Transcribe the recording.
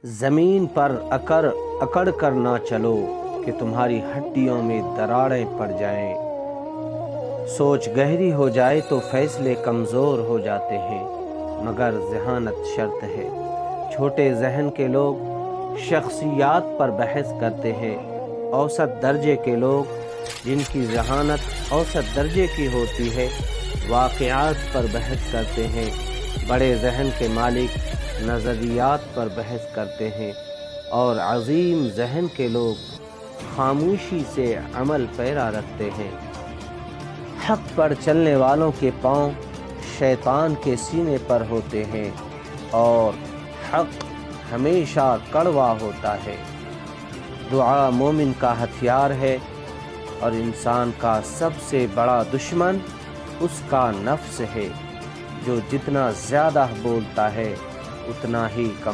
ज़मीन पर अकड़ अकड़ कर ना चलो कि तुम्हारी हड्डियों में दरारें पड़ जाएं। सोच गहरी हो जाए तो फैसले कमज़ोर हो जाते हैं, मगर ज़हानत शर्त है। छोटे जहन के लोग शख्सियात पर बहस करते हैं। औसत दर्जे के लोग, जिनकी ज़हानत औसत दर्जे की होती है, वाक़यात पर बहस करते हैं। बड़े जहन के मालिक नज़रियात पर बहस करते हैं और अज़ीम जहन के लोग खामोशी से अमल पैरा रखते हैं। हक़ पर चलने वालों के पाँव शैतान के सीने पर होते हैं और हक़ हमेशा कड़वा होता है। दुआ मोमिन का हथियार है और इंसान का सबसे बड़ा दुश्मन उसका नफ्स है, जो जितना ज़्यादा बोलता है उतना ही कम